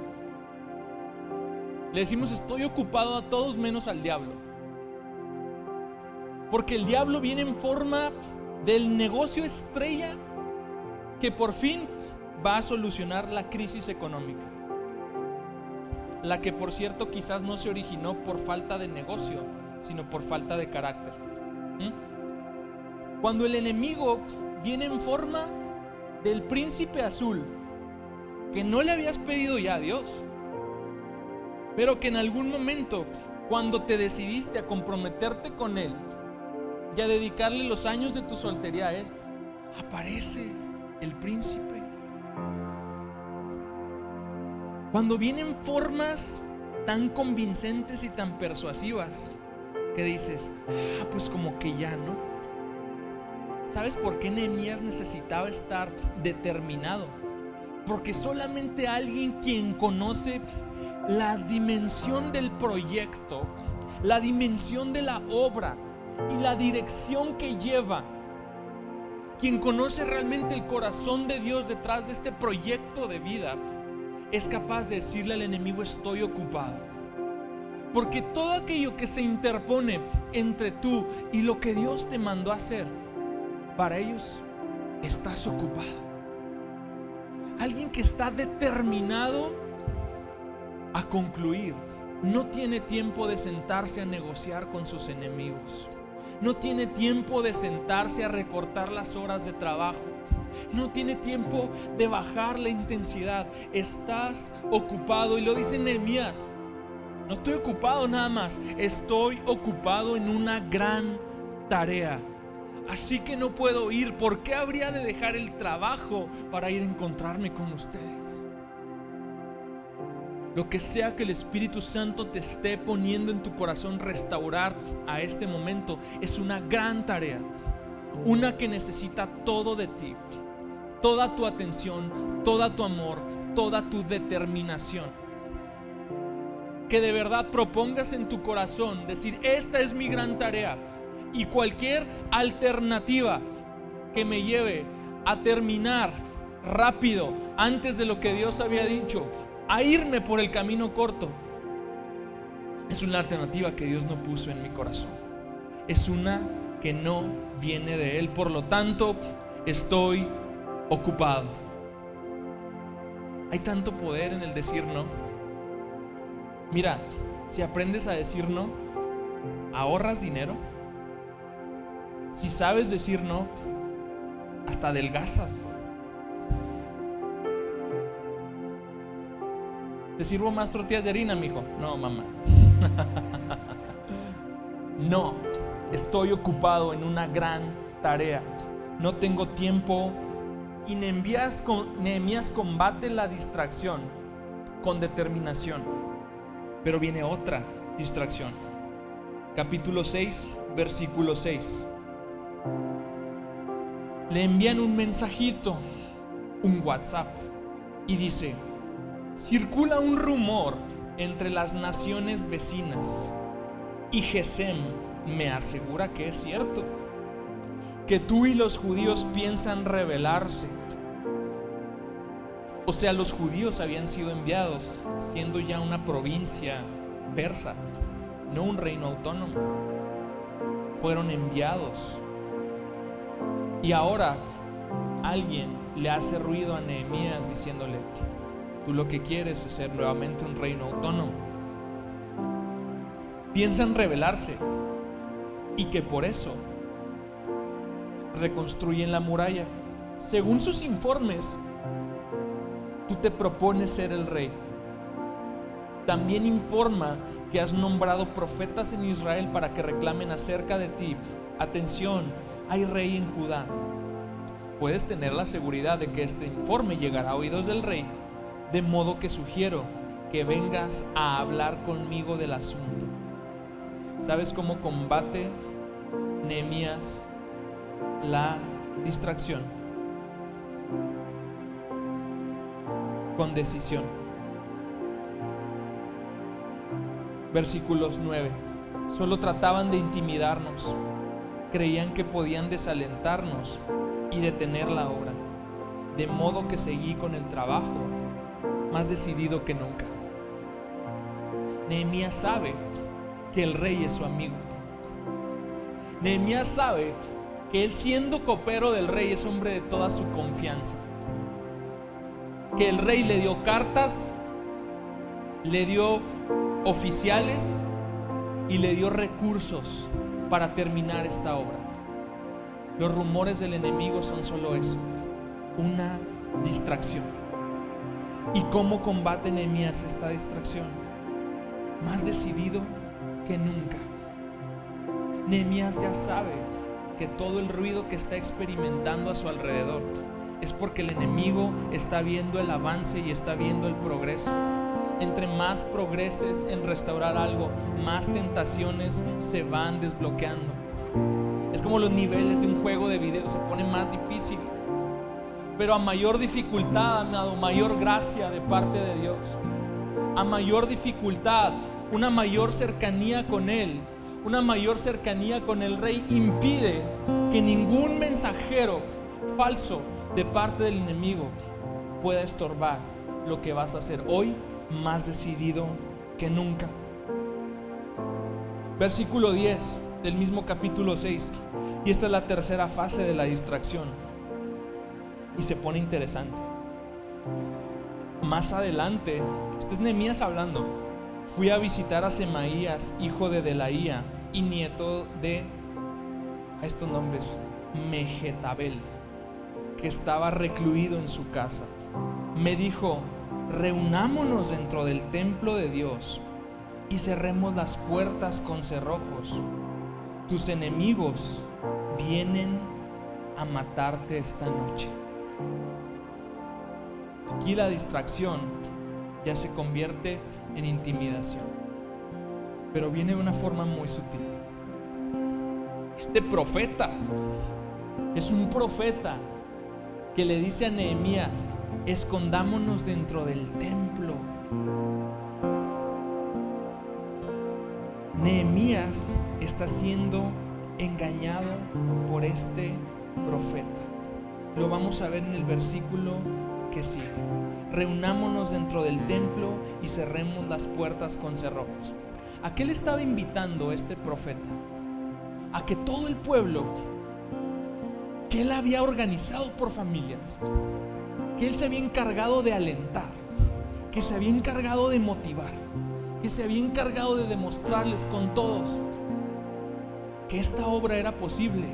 Le decimos estoy ocupado a todos menos al diablo. Porque el diablo viene en forma del negocio estrella que por fin va a solucionar la crisis económica. La que, por cierto, quizás no se originó por falta de negocio, sino por falta de carácter. Cuando el enemigo viene en forma del príncipe azul, que no le habías pedido ya a Dios, pero que en algún momento, cuando te decidiste a comprometerte con Él y a dedicarle los años de tu soltería a Él, aparece el príncipe. Cuando vienen formas tan convincentes y tan persuasivas que dices, pues como que ya no. ¿Sabes por qué Nehemías necesitaba estar determinado? Porque solamente alguien quien conoce la dimensión del proyecto, la dimensión de la obra y la dirección que lleva, quien conoce realmente el corazón de Dios detrás de este proyecto de vida, es capaz de decirle al enemigo estoy ocupado. Porque todo aquello que se interpone entre tú y lo que Dios te mandó a hacer, para ellos estás ocupado. Alguien que está determinado a concluir no tiene tiempo de sentarse a negociar con sus enemigos. No tiene tiempo de sentarse a recortar las horas de trabajo. No tiene tiempo de bajar la intensidad. Estás ocupado. Y lo dice Nehemías: no estoy ocupado nada más, estoy ocupado en una gran tarea. Así que no puedo ir. ¿Por qué habría de dejar el trabajo para ir a encontrarme con ustedes? Lo que sea que el Espíritu Santo te esté poniendo en tu corazón restaurar a este momento es una gran tarea. Una que necesita todo de ti, toda tu atención, todo tu amor, toda tu determinación. Que de verdad propongas en tu corazón decir: esta es mi gran tarea. Y cualquier alternativa que me lleve a terminar rápido, antes de lo que Dios había dicho, a irme por el camino corto, es una alternativa que Dios no puso en mi corazón. Es una que no viene de Él. Por lo tanto, estoy ocupado. Hay tanto poder en el decir no. Mira, si aprendes a decir no, ahorras dinero. Si sabes decir no, hasta adelgazas. ¿Te sirvo más tortillas de harina, mijo? No, mamá. No, estoy ocupado en una gran tarea. No tengo tiempo. Y Nehemías combate la distracción con determinación. Pero viene otra distracción. Capítulo 6, versículo 6. Le envían un mensajito, un WhatsApp, y dice: circula un rumor entre las naciones vecinas, y Gesem me asegura que es cierto, que tú y los judíos piensan rebelarse. O sea, los judíos habían sido enviados, siendo ya una provincia persa, no un reino autónomo. Fueron enviados. Y ahora alguien le hace ruido a Nehemías diciéndole: tú lo que quieres es ser nuevamente un reino autónomo. Piensan rebelarse y que por eso reconstruyen la muralla. Según sus informes, tú te propones ser el rey. También informa que has nombrado profetas en Israel para que reclamen acerca de ti. Atención, hay rey en Judá. Puedes tener la seguridad de que este informe llegará a oídos del rey, de modo que sugiero que vengas a hablar conmigo del asunto. ¿Sabes cómo combate Nehemías la distracción? Con decisión. Versículos 9. Solo trataban de intimidarnos. Creían que podían desalentarnos y detener la obra. De modo que seguí con el trabajo, más decidido que nunca. Nehemías sabe que el rey es su amigo. Nehemías sabe que él, siendo copero del rey, es hombre de toda su confianza. Que el rey le dio cartas, le dio oficiales y le dio recursos para terminar esta obra. Los rumores del enemigo son solo eso, una distracción. ¿Y cómo combate Nehemías esta distracción? Más decidido que nunca. Nehemías ya sabe que todo el ruido que está experimentando a su alrededor es porque el enemigo está viendo el avance y está viendo el progreso. Entre más progreses en restaurar algo, más tentaciones se van desbloqueando. Es como los niveles de un juego de video, se pone más difícil. Pero a mayor dificultad, amado, mayor gracia de parte de Dios. A mayor dificultad, una mayor cercanía con Él, una mayor cercanía con el Rey impide que ningún mensajero falso de parte del enemigo pueda estorbar lo que vas a hacer hoy, más decidido que nunca. Versículo 10 del mismo capítulo 6. Y esta es la tercera fase de la distracción. Y se pone interesante. Más adelante, este es Nehemías hablando. Fui a visitar a Semaías, hijo de Delaía y nieto de, a estos nombres, Mehetabel, que estaba recluido en su casa. Me dijo: reunámonos dentro del templo de Dios y cerremos las puertas con cerrojos. Tus enemigos vienen a matarte esta noche. Aquí la distracción ya se convierte en intimidación, pero viene de una forma muy sutil. Este profeta es un profeta que le dice a Nehemías: escondámonos dentro del templo. Nehemías está siendo engañado por este profeta. Lo vamos a ver en el versículo que sigue. Reunámonos dentro del templo y cerremos las puertas con cerrojos. ¿A qué le estaba invitando este profeta? A que todo el pueblo que él había organizado por familias, que él se había encargado de alentar, que se había encargado de motivar, que se había encargado de demostrarles con todos que esta obra era posible,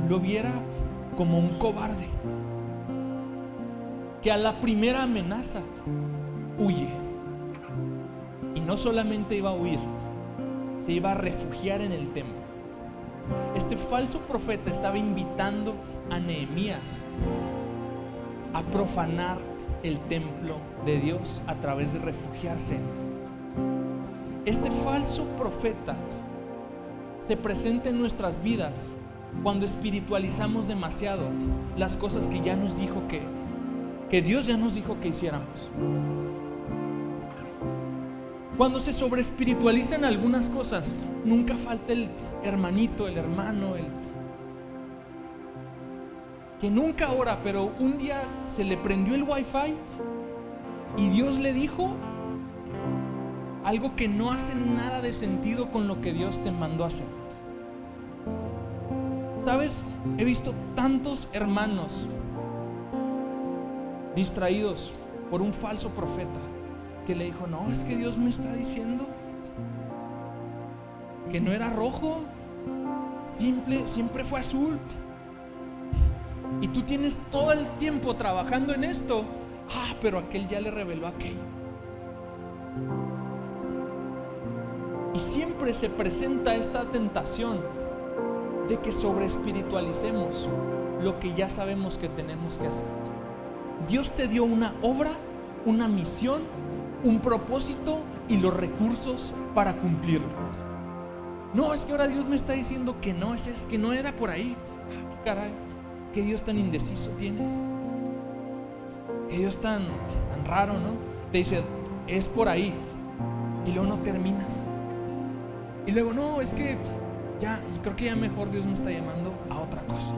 lo viera como un cobarde, que a la primera amenaza huye. Y no solamente iba a huir, se iba a refugiar en el templo. Este falso profeta estaba invitando a Nehemías a profanar el templo de Dios a través de refugiarse. Este falso profeta se presenta en nuestras vidas cuando espiritualizamos demasiado las cosas que ya nos dijo que Dios ya nos dijo que hiciéramos. Cuando se sobreespiritualizan algunas cosas, nunca falta el hermanito, el hermano, el que nunca ora, pero un día se le prendió el wifi y Dios le dijo algo que no hace nada de sentido con lo que Dios te mandó a hacer. ¿Sabes? He visto tantos hermanos distraídos por un falso profeta que le dijo: no, es que Dios me está diciendo que no era rojo, siempre fue azul. Y tú tienes todo el tiempo trabajando en esto pero aquel ya le reveló aquello. Y siempre se presenta esta tentación de que sobreespiritualicemos lo que ya sabemos que tenemos que hacer. Dios te dio una obra, una misión, un propósito y los recursos para cumplirlo. No, es que ahora Dios me está diciendo que no, es que no era por ahí. Qué caray, qué Dios tan indeciso tienes, qué Dios tan raro, ¿no? Te dice, es por ahí, y luego no terminas. Y luego, no, es que ya, creo que ya mejor Dios me está llamando a otra cosa.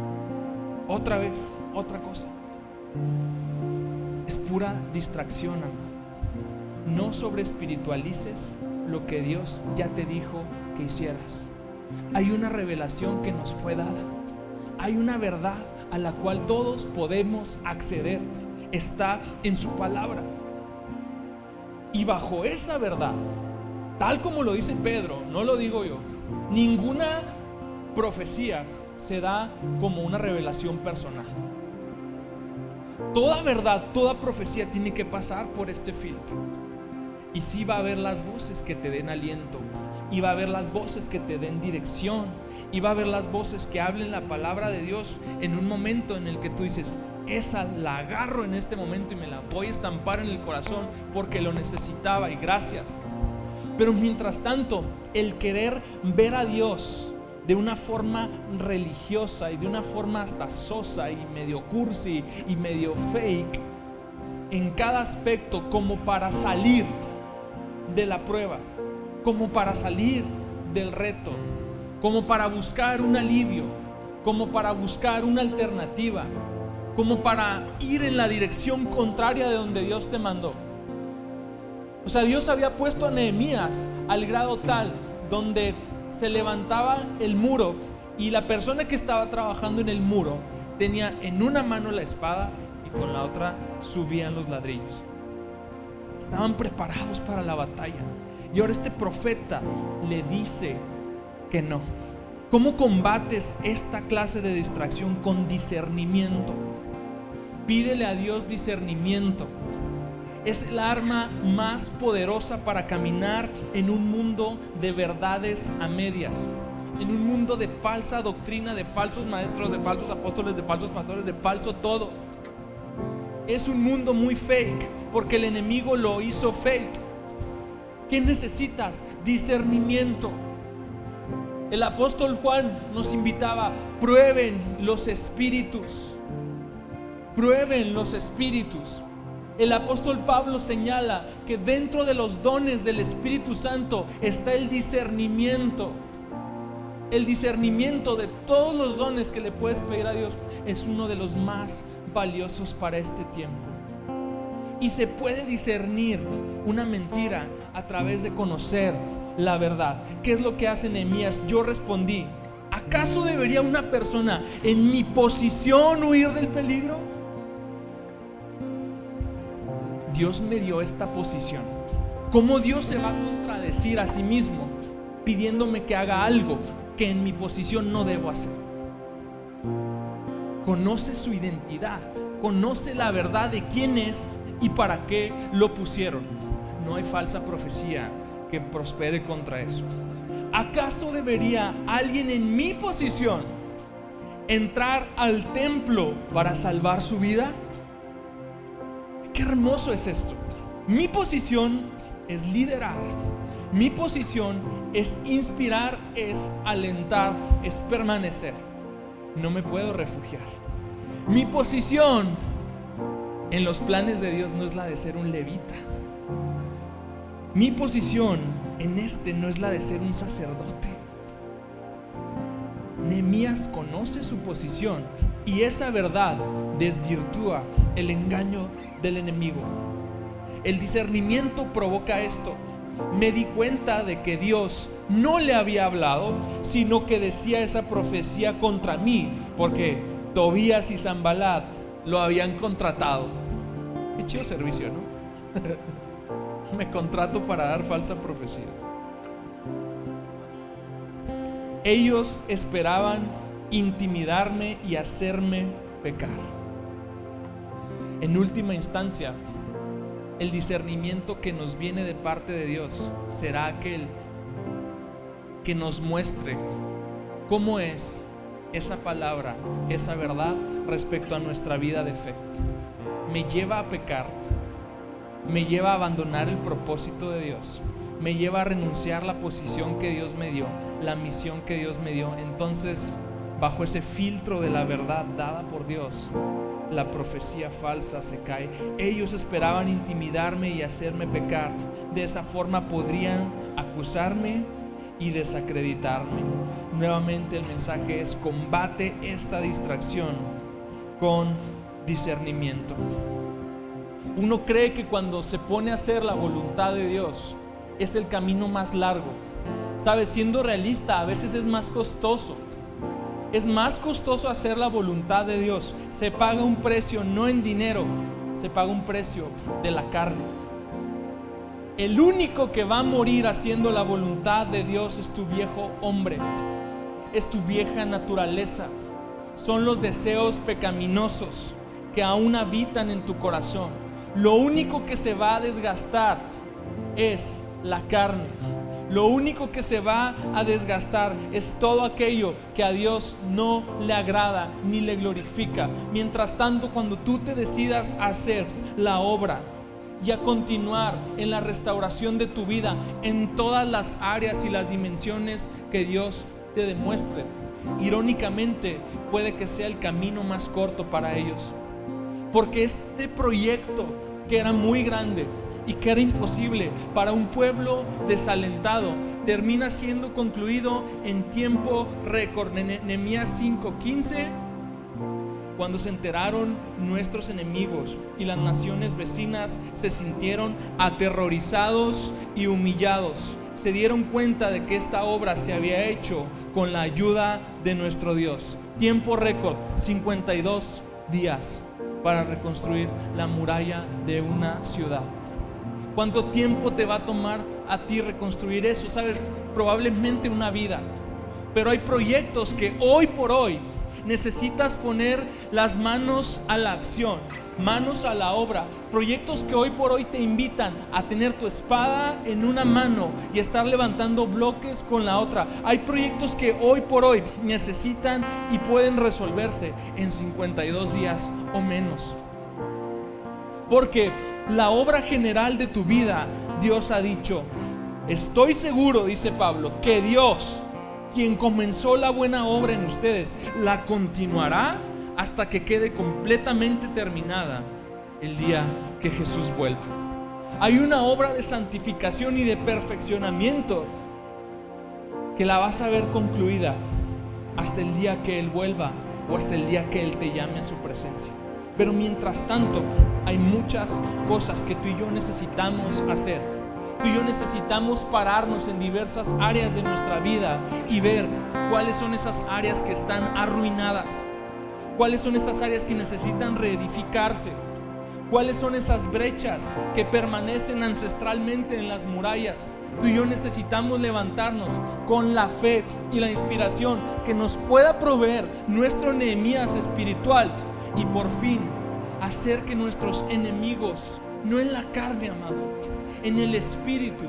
Otra vez, otra cosa. Es pura distracción, amado. No sobreespiritualices lo que Dios ya te dijo que hicieras. Hay una revelación que nos fue dada. Hay una verdad a la cual todos podemos acceder. Está en su palabra. Y bajo esa verdad, tal como lo dice Pedro, no lo digo yo, ninguna profecía se da como una revelación personal. Toda verdad, toda profecía tiene que pasar por este filtro. Y sí va a haber las voces que te den aliento, y va a haber las voces que te den dirección, y va a haber las voces que hablen la palabra de Dios en un momento en el que tú dices, esa la agarro en este momento y me la voy a estampar en el corazón porque lo necesitaba y gracias. Pero mientras tanto, el querer ver a Dios de una forma religiosa y de una forma hasta sosa y medio cursi y medio fake en cada aspecto, como para salir de la prueba, como para salir del reto, como para buscar un alivio, como para buscar una alternativa, como para ir en la dirección contraria de donde Dios te mandó. O sea, Dios había puesto a Nehemías al grado tal donde se levantaba el muro y la persona que estaba trabajando en el muro tenía en una mano la espada y con la otra subían los ladrillos. Estaban preparados para la batalla. Y ahora este profeta le dice que no. ¿Cómo combates esta clase de distracción? Con discernimiento. Pídele a Dios discernimiento. Es el arma más poderosa para caminar en un mundo de verdades a medias, en un mundo de falsa doctrina, de falsos maestros, de falsos apóstoles, de falsos pastores, de falso todo. Es un mundo muy fake porque el enemigo lo hizo fake. ¿Qué necesitas? Discernimiento. El apóstol Juan nos invitaba, prueben los espíritus. Prueben los espíritus. El apóstol Pablo señala que dentro de los dones del Espíritu Santo está el discernimiento. El discernimiento de todos los dones que le puedes pedir a Dios es uno de los más valiosos para este tiempo. Y se puede discernir una mentira a través de conocer la verdad. ¿Qué es lo que hace Nehemías? Yo respondí, ¿acaso debería una persona en mi posición huir del peligro? Dios me dio esta posición. ¿Cómo Dios se va a contradecir a sí mismo pidiéndome que haga algo que en mi posición no debo hacer? Conoce su identidad, conoce la verdad de quién es y para qué lo pusieron. No hay falsa profecía que prospere contra eso. ¿Acaso debería alguien en mi posición entrar al templo para salvar su vida? Qué hermoso es esto. Mi posición es liderar. Mi posición es inspirar, es alentar, es permanecer. No me puedo refugiar. Mi posición en los planes de Dios no es la de ser un levita. Mi posición en este no es la de ser un sacerdote. Nehemías conoce su posición y esa verdad desvirtúa el engaño del enemigo. El discernimiento provoca esto. Me di cuenta de que Dios no le había hablado, sino que decía esa profecía contra mí, porque Tobías y Sanbalat lo habían contratado. Qué chido servicio, ¿no? Me contrato para dar falsa profecía. Ellos esperaban intimidarme y hacerme pecar. En última instancia, el discernimiento que nos viene de parte de Dios será aquel que nos muestre cómo es esa palabra, esa verdad respecto a nuestra vida de fe. Me lleva a pecar, me lleva a abandonar el propósito de Dios, me lleva a renunciar la posición que Dios me dio, la misión que Dios me dio. Entonces, bajo ese filtro de la verdad dada por Dios, la profecía falsa se cae. Ellos esperaban intimidarme y hacerme pecar. De esa forma podrían acusarme y desacreditarme. Nuevamente el mensaje es: combate esta distracción con discernimiento. Uno cree que cuando se pone a hacer la voluntad de Dios es el camino más largo. ¿Sabes? Siendo realista, a veces es más costoso. Es más costoso hacer la voluntad de Dios. Se paga un precio no en dinero, se paga un precio de la carne. El único que va a morir haciendo la voluntad de Dios es tu viejo hombre, es tu vieja naturaleza. Son los deseos pecaminosos que aún habitan en tu corazón. Lo único que se va a desgastar es la carne. Lo único que se va a desgastar es todo aquello que a Dios no le agrada ni le glorifica. Mientras tanto, cuando tú te decidas a hacer la obra y a continuar en la restauración de tu vida en todas las áreas y las dimensiones que Dios te demuestre, irónicamente puede que sea el camino más corto para ellos, porque este proyecto que era muy grande y que era imposible para un pueblo desalentado termina siendo concluido en tiempo récord. Nehemías 5:15, cuando se enteraron nuestros enemigos y las naciones vecinas se sintieron aterrorizados y humillados, se dieron cuenta de que esta obra se había hecho con la ayuda de nuestro Dios. Tiempo récord, 52 días para reconstruir la muralla de una ciudad. ¿Cuánto tiempo te va a tomar a ti reconstruir eso? Sabes, probablemente una vida. Pero hay proyectos que hoy por hoy necesitas poner las manos a la acción, manos a la obra. Proyectos que hoy por hoy te invitan a tener tu espada en una mano y estar levantando bloques con la otra. Hay proyectos que hoy por hoy necesitan y pueden resolverse en 52 días o menos. Porque la obra general de tu vida, Dios ha dicho: estoy seguro, dice Pablo, que Dios, quien comenzó la buena obra en ustedes, la continuará hasta que quede completamente terminada el día que Jesús vuelva. Hay una obra de santificación y de perfeccionamiento que la vas a ver concluida hasta el día que Él vuelva o hasta el día que Él te llame a su presencia. Pero mientras tanto, hay muchas cosas que tú y yo necesitamos hacer. Tú y yo necesitamos pararnos en diversas áreas de nuestra vida y ver cuáles son esas áreas que están arruinadas, cuáles son esas áreas que necesitan reedificarse, cuáles son esas brechas que permanecen ancestralmente en las murallas. Tú y yo necesitamos levantarnos con la fe y la inspiración que nos pueda proveer nuestro Nehemías espiritual y por fin hacer que nuestros enemigos, no en la carne, amado, en el espíritu,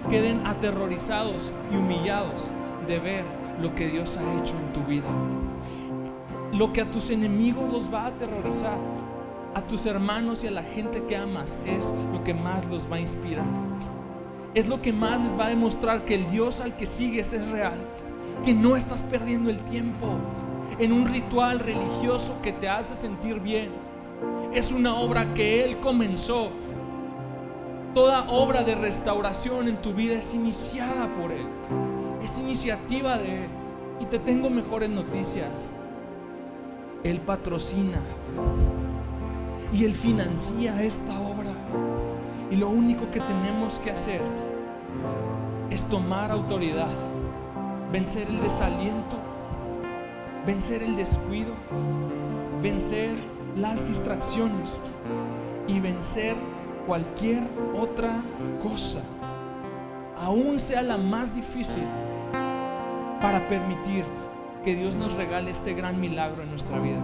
queden aterrorizados y humillados de ver lo que Dios ha hecho en tu vida. Lo que a tus enemigos los va a aterrorizar, a tus hermanos y a la gente que amas, es lo que más los va a inspirar. Es lo que más les va a demostrar que el Dios al que sigues es real, que no estás perdiendo el tiempo en un ritual religioso que te hace sentir bien. Es una obra que Él comenzó. Toda obra de restauración en tu vida es iniciada por Él, es iniciativa de Él. Y te tengo mejores noticias: Él patrocina y Él financia esta obra. Y lo único que tenemos que hacer es tomar autoridad, vencer el desaliento, vencer el descuido, vencer las distracciones y vencer cualquier otra cosa, aún sea la más difícil, para permitir que Dios nos regale este gran milagro en nuestra vida.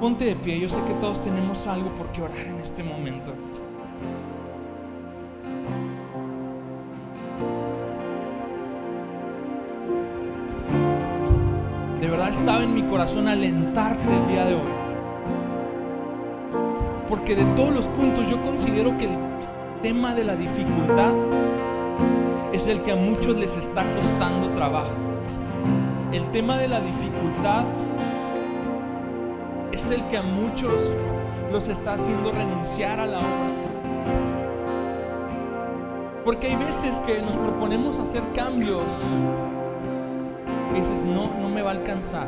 Ponte de pie, yo sé que todos tenemos algo por qué orar en este momento. De verdad estaba en mi corazón alentarte el día de hoy, porque de todos los puntos yo considero que el tema de la dificultad es el que a muchos les está costando trabajo. El tema de la dificultad es el que a muchos los está haciendo renunciar a la obra. Porque hay veces que nos proponemos hacer cambios y dices, no me va a alcanzar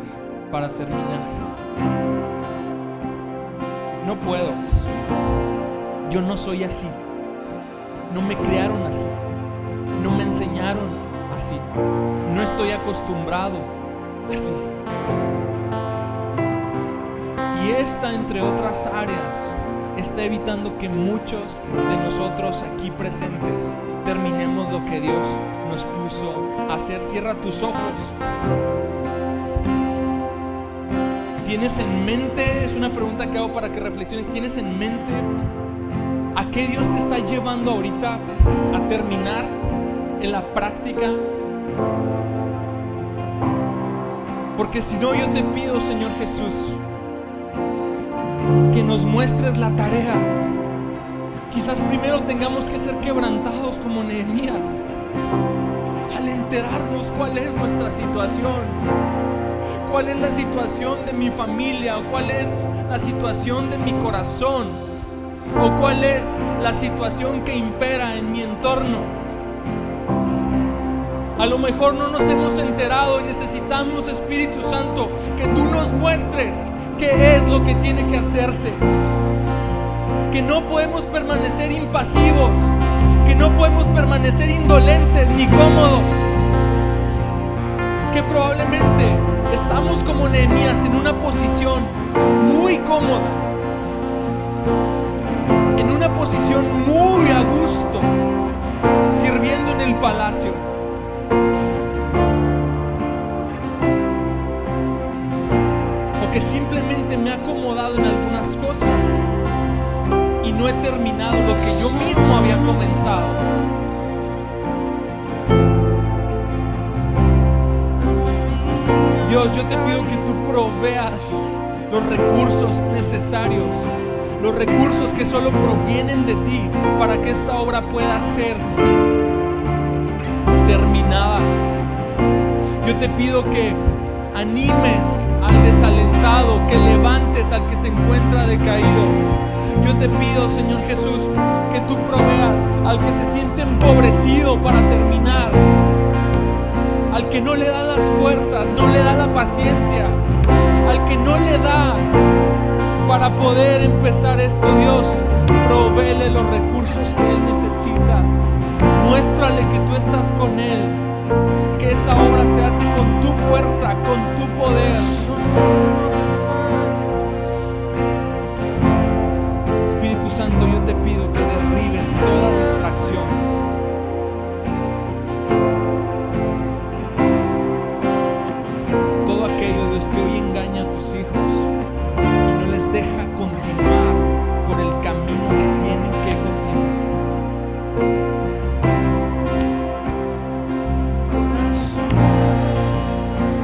para terminar. No puedo. Yo no soy así. No me criaron así. No me enseñaron así. No estoy acostumbrado así. Y esta, entre otras áreas, está evitando que muchos de nosotros aquí presentes terminemos lo que Dios nos puso a hacer. Cierra tus ojos. ¿Tienes en mente? Es una pregunta que hago para que reflexiones. ¿Tienes en mente a qué Dios te está llevando ahorita a terminar en la práctica? Porque si no, yo te pido, Señor Jesús, que nos muestres la tarea. Quizás primero tengamos que ser quebrantados como Nehemías, al enterarnos cuál es nuestra situación, cuál es la situación de mi familia, o cuál es la situación de mi corazón, o cuál es la situación que impera en mi entorno. A lo mejor no nos hemos enterado y necesitamos, Espíritu Santo, que tú nos muestres qué es lo que tiene que hacerse. Que no podemos permanecer impasivos, que no podemos permanecer indolentes ni cómodos. Que probablemente estamos como Nehemías en una posición muy cómoda, en una posición muy a gusto, sirviendo en el palacio. O que simplemente me he acomodado en algunas cosas y no he terminado lo que yo mismo había comenzado. Dios, yo te pido que tú proveas los recursos necesarios, los recursos que solo provienen de ti para que esta obra pueda ser terminada. Yo te pido que animes al desalentado, que levantes al que se encuentra decaído. Yo te pido, Señor Jesús, que tú proveas al que se siente empobrecido para terminar, al que no le da las fuerzas, no le da la paciencia, al que no le da para poder empezar esto. Dios, provéele los recursos que él necesita. Muéstrale que tú estás con él, que esta obra se hace con tu fuerza, con tu poder. Espíritu Santo, yo te pido que derribes toda distracción. Todo aquello, Dios, que hoy engaña a tus hijos y no les deja continuar por el camino que tienen que continuar.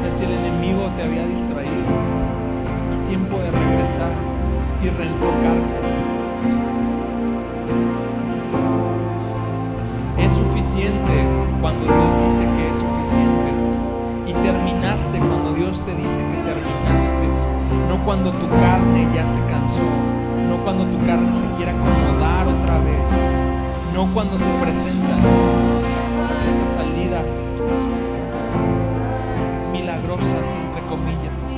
Si el enemigo te había distraído, es tiempo de regresar y reenfocarte. Es suficiente cuando Dios dice que es suficiente, y terminaste cuando Dios te dice que terminaste, no cuando tu carne ya se cansó, no cuando tu carne se quiere acomodar otra vez, no cuando se presentan estas salidas milagrosas, entre comillas.